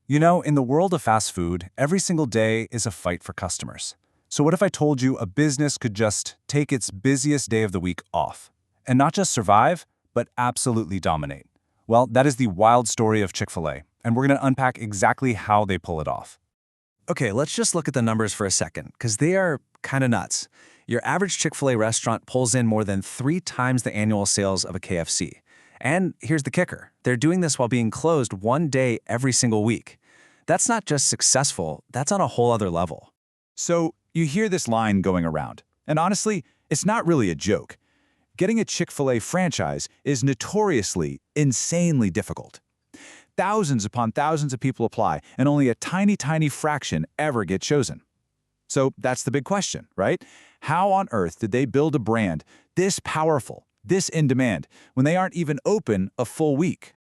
You know, in the world of fast food, every single day is a fight for customers. So what if I told you a business could just take its busiest day of the week off? And not just survive, but absolutely dominate. Well, that is the wild story of Chick-fil-A, and we're going to unpack exactly how they pull it off. Okay, let's just look at the numbers for a second, because they are kind of nuts. Your average Chick-fil-A restaurant pulls in more than 3 times the annual sales of a KFC. And here's the kicker. They're doing this while being closed one day every single week. That's not just successful, that's on a whole other level. So you hear this line going around, and honestly, it's not really a joke. Getting a Chick-fil-A franchise is notoriously, insanely difficult. Thousands upon thousands of people apply, and only a tiny fraction ever get chosen. So that's the big question, right? How on earth did they build a brand this powerful, this in demand, when they aren't even open a full week?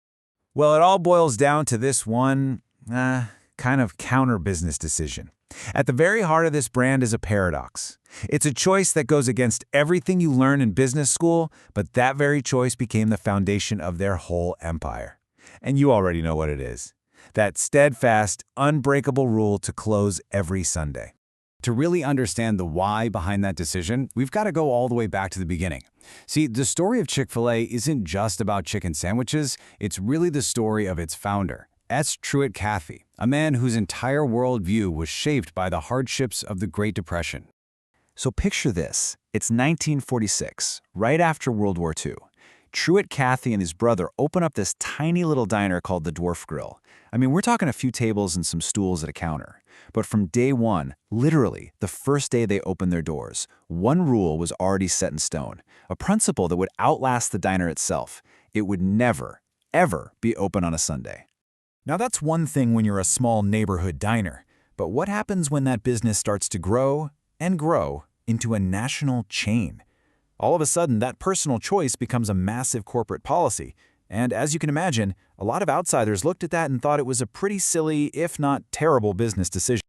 Well, it all boils down to this one, kind of counter-business decision. At the very heart of this brand is a paradox. It's a choice that goes against everything you learn in business school, but that very choice became the foundation of their whole empire. And you already know what it is. That steadfast, unbreakable rule to close every Sunday. To really understand the why behind that decision, we've got to go all the way back to the beginning. See, the story of Chick-fil-A isn't just about chicken sandwiches, it's really the story of its founder, S. Truett Cathy, a man whose entire worldview was shaped by the hardships of the Great Depression. So picture this. It's 1946, right after World War II. Truett Cathy and his brother open up this tiny little diner called the Dwarf Grill. I mean, we're talking a few tables and some stools at a counter. But from day one, literally the first day they opened their doors, one rule was already set in stone, a principle that would outlast the diner itself. It would never, ever be open on a Sunday. Now that's one thing when you're a small neighborhood diner, but what happens when that business starts to grow and grow into a national chain? All of a sudden, that personal choice becomes a massive corporate policy, and as you can imagine, a lot of outsiders looked at that and thought it was a pretty silly, if not terrible, business decision.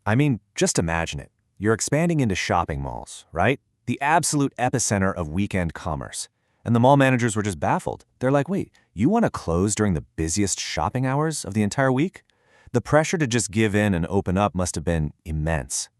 I mean, just imagine it. You're expanding into shopping malls, right? The absolute epicenter of weekend commerce. And the mall managers were just baffled. They're like, wait, you want to close during the busiest shopping hours of the entire week? The pressure to just give in and open up must have been immense.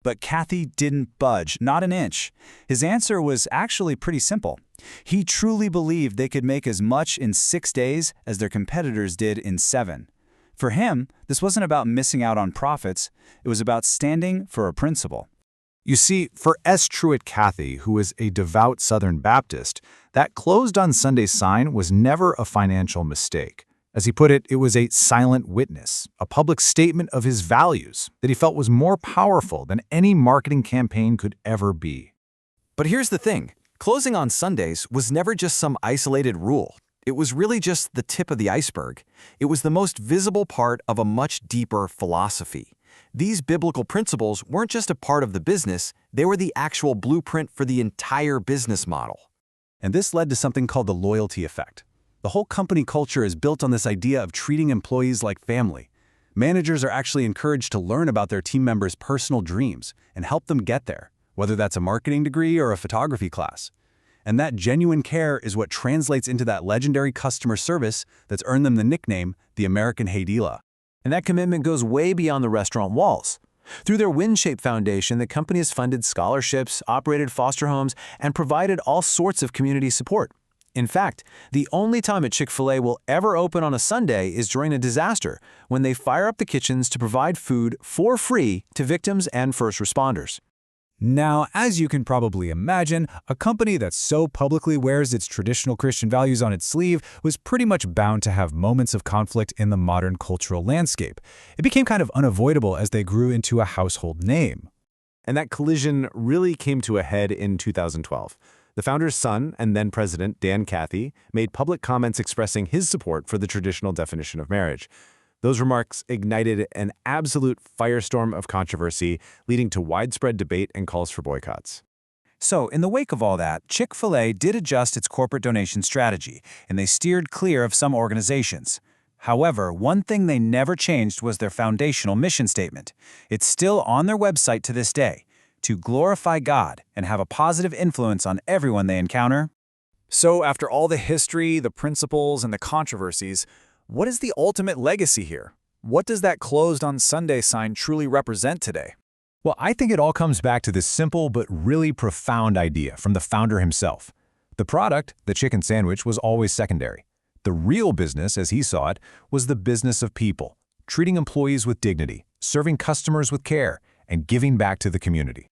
But Cathy didn't budge, not an inch. His answer was actually pretty simple. He truly believed they could make as much in 6 days as their competitors did in 7. For him, this wasn't about missing out on profits, it was about standing for a principle. You see, for S. Truett Cathy, who was a devout Southern Baptist, that closed on Sunday sign was never a financial mistake. As he put it, it was a silent witness, a public statement of his values that he felt was more powerful than any marketing campaign could ever be. But here's the thing. Closing on Sundays was never just some isolated rule. It was really just the tip of the iceberg. It was the most visible part of a much deeper philosophy. These biblical principles weren't just a part of the business, they were the actual blueprint for the entire business model. And this led to something called the loyalty effect. The whole company culture is built on this idea of treating employees like family. Managers are actually encouraged to learn about their team members' personal dreams and help them get there, whether that's a marketing degree or a photography class. And that genuine care is what translates into that legendary customer service that's earned them the nickname, the American Haidila. And that commitment goes way beyond the restaurant walls. Through their WinShape Foundation, the company has funded scholarships, operated foster homes, and provided all sorts of community support. In fact, the only time a Chick-fil-A will ever open on a Sunday is during a disaster, when they fire up the kitchens to provide food for free to victims and first responders. Now, as you can probably imagine, a company that so publicly wears its traditional Christian values on its sleeve was pretty much bound to have moments of conflict in the modern cultural landscape. It became kind of unavoidable as they grew into a household name. And that collision really came to a head in 2012. The founder's son and then president, Dan Cathy, made public comments expressing his support for the traditional definition of marriage. Those remarks ignited an absolute firestorm of controversy, leading to widespread debate and calls for boycotts. So, in the wake of all that, Chick-fil-A did adjust its corporate donation strategy, and they steered clear of some organizations. However, one thing they never changed was their foundational mission statement. It's still on their website to this day, to glorify God and have a positive influence on everyone they encounter. So after all the history, the principles, and the controversies, what is the ultimate legacy here? what does that closed on Sunday sign truly represent today? Well, I think it all comes back to this simple but really profound idea from the founder himself. The product, the chicken sandwich, was always secondary. The real business, as he saw it, was the business of people, treating employees with dignity, serving customers with care, and giving back to the community.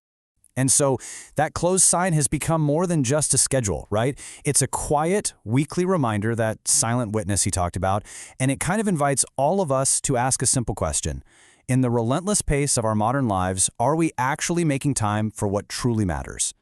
And so that closed sign has become more than just a schedule, right? It's a quiet, weekly reminder, that silent witness he talked about, and it kind of invites all of us to ask a simple question. In the relentless pace of our modern lives, are we actually making time for what truly matters?